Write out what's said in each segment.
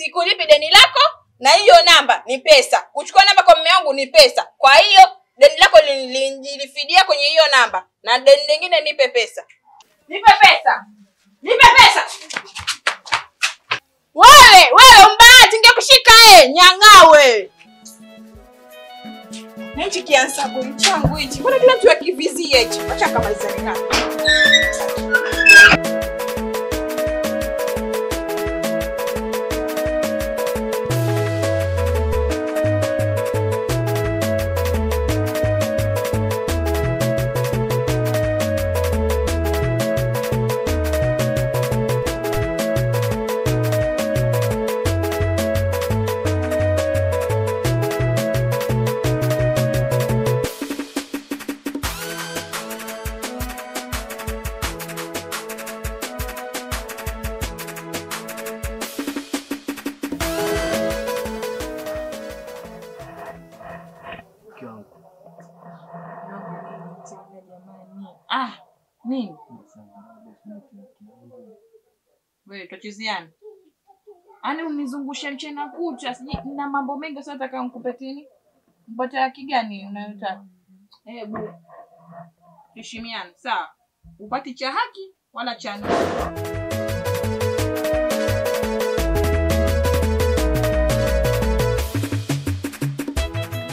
sikulipi deni lako na hiyo namba ni pesa. Kuchukua namba kwa mume wangu ni pesa. Kwa hiyo deni lako lilifidia kwenye hiyo namba na deni lingine nipe pesa. Nipe pesa. Nipe pesa. Wewe mbaya ngekushika nyang'awe. Hichi kiansabu changu hichi. Mbona kila mtu akivizie hichi? Acha kama izalika. Nini? Wewe tuchiziane. Ani unizungusha mchana kucha, na mambo mengi sasa nataka nikupetini. Mpata haki gani unayotaka? Hebu heshimiana, sawa? Upati cha haki wala cha nini.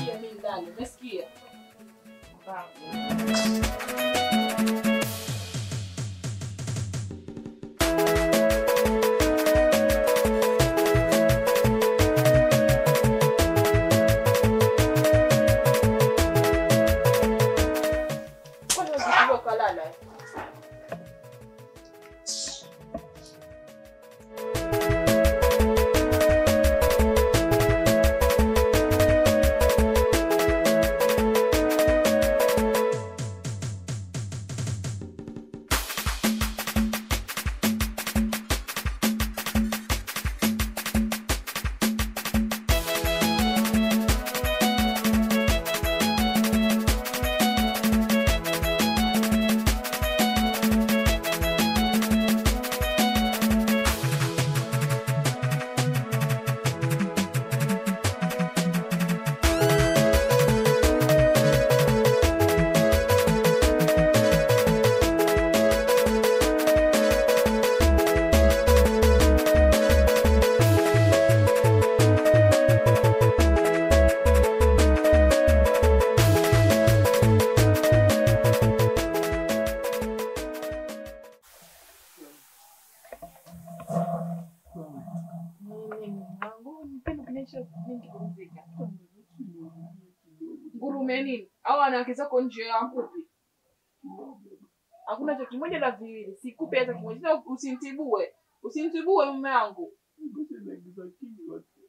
Ndio mimi ndani, umesikia? Ngurume nini? Au wanawake zako nje ya mkupi? Hakuna cha kimoja la viwili. Sikupe hata kimoja. Usinitibue. Usinitibue mume wangu.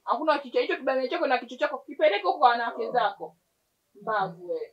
Hakuna kichwa hicho kibane chako na kichwa chako kipeleke kwa wanawake zako. Mbavu wewe.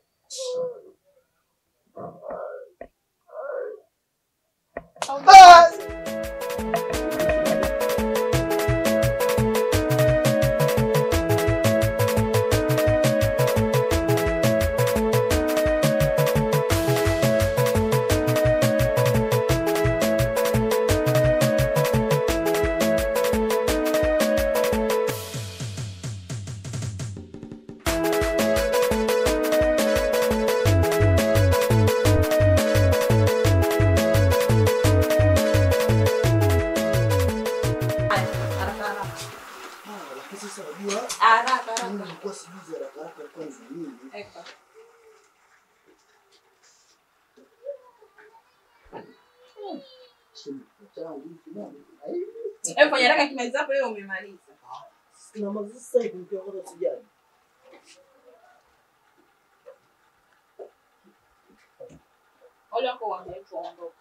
Fanya haraka kimaliza hapo wewe umemaliza. Sina mazuri sasa hivi ndio kwa sijani. Ole wako waambie tuondoke.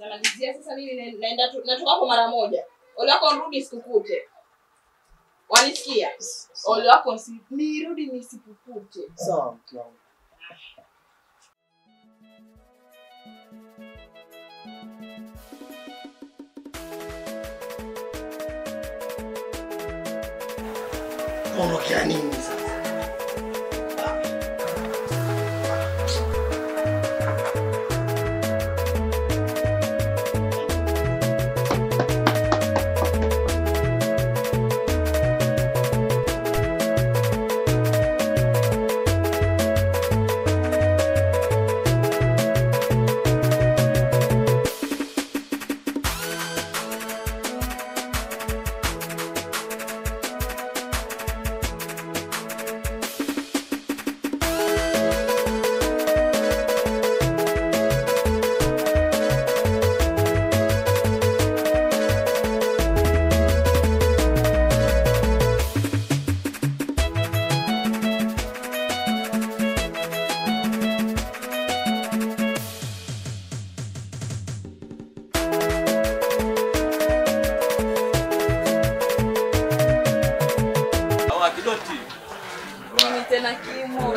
Malizia sasa mimi naenda natoka hapo mara moja. Ole wako nirudi sikukute. Wanisikia? Ole wako nirudi nisikukute. Sawa mke wangu. Ondokea nini sasa? Tena Kimo.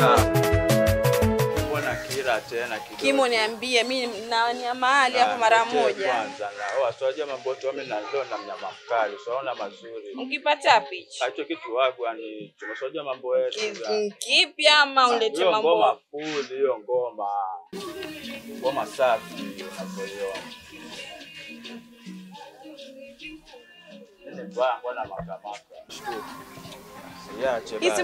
Mbona kila tena kidogo? Kimo niambie mimi na mahali hapa mara moja. Kwanza na waswaje mambo tu mimi na leo na mnyama mkali. Unaona mazuri. Ungipata picha. Hicho kitu wangu yani tumeswaje mambo yetu. Kipi ama ulete mambo? Ngoma full hiyo ngoma. Ngoma safi unapoiona. Ni mbona makamaka. Shukuru. Hizi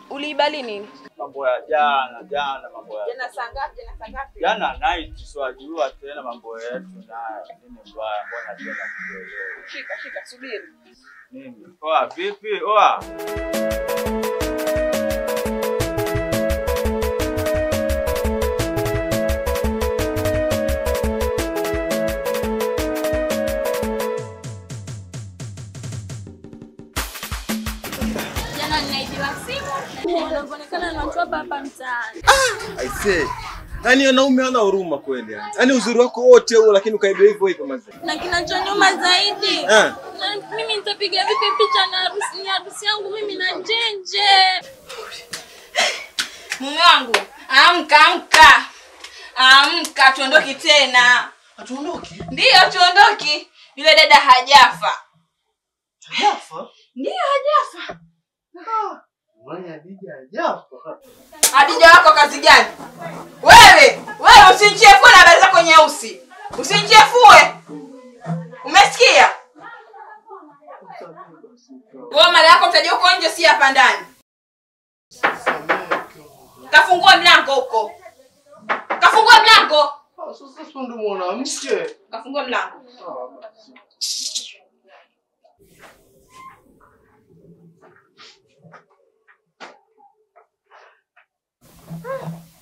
uliibali nini? Mambo ya jana mambo ya. Jana saa ngapi? Jana night swajua tena mambo yetu nayo. Nini mbaya mbona tena kuelewa. Shika subiri. Nini? Oa vipi? Oa. Wanaonekana na watu hapa mtaani. I say, yani wanaume wana huruma kweli yani. Yaani uzuri wako wote huo lakini ukaibiwa hivyo hivyo mazee. Na kinachonyuma zaidi. Mimi nitapiga vipi picha na harusi yangu mimi na Njenje? Mume wangu, amka tuondoki tena. Atuondoki? Ndio tuondoki. Yule dada hajafa. Hajafa? Ndio hajafa. Mwanya Hadija hajafa. Hadija wako kazi gani? Wewe usinichefue na habari zako nyeusi. Usinichefue. Umesikia? Wewe mali yako mtaje huko nje si hapa ndani. Kafungua mlango huko. Kafungua mlango. Sasa ndo mwanamke. Kafungua mlango.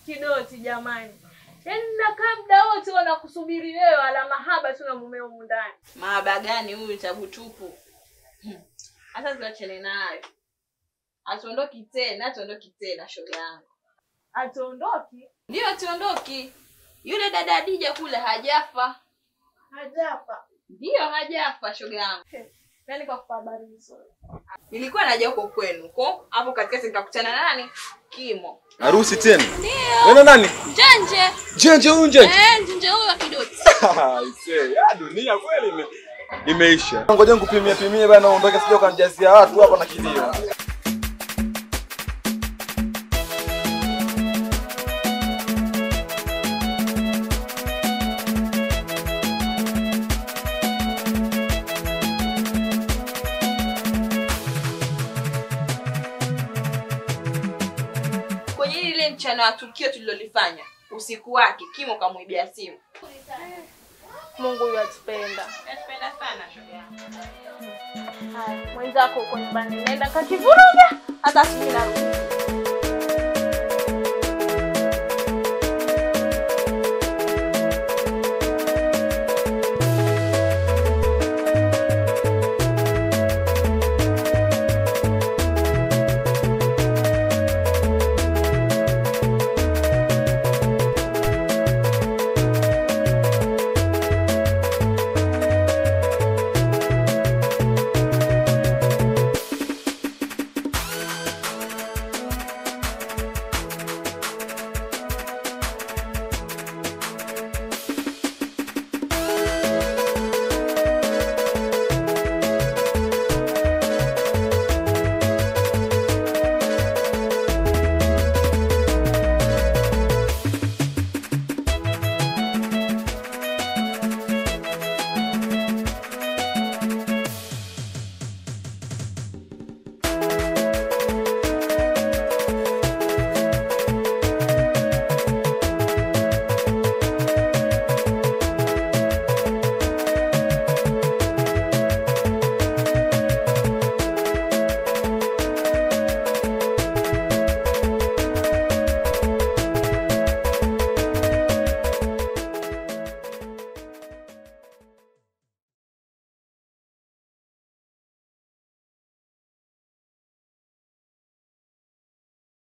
Kidoti jamani. Yaani nakaa muda wote wanakusubiri wewe ala mahaba tu na mumeo mundani. Mahaba gani huyu tabu tupu? Hata tuachane nayo. Atuondoki tena shoga yangu. Atuondoki? Ndio atuondoki. Yule dada Hadija kule hajafa. Hajafa. Ndio hajafa shoga yangu. Yaani kwa habari nzuri. Nilikuwa naja huko kwenu. Huko hapo katikati nikakutana na nani? Kimo. Harusi tena? Ndio. Wewe nani? Njenje. Njenje huyu Njenje. Njenje huyu wa Kidoti. I say, dunia kweli imeisha. Ngoja nikupimie bana uondoke sije ukanijazia watu hapa na kilio. Kwenye ile mchana wa tukio tulilolifanya, usiku wake Kimo kamuibia simu. Mungu yatupenda. Natupenda sana shoga yangu. Haya, mwenzako uko nyumbani naenda kakivuruga hata sisi narudi.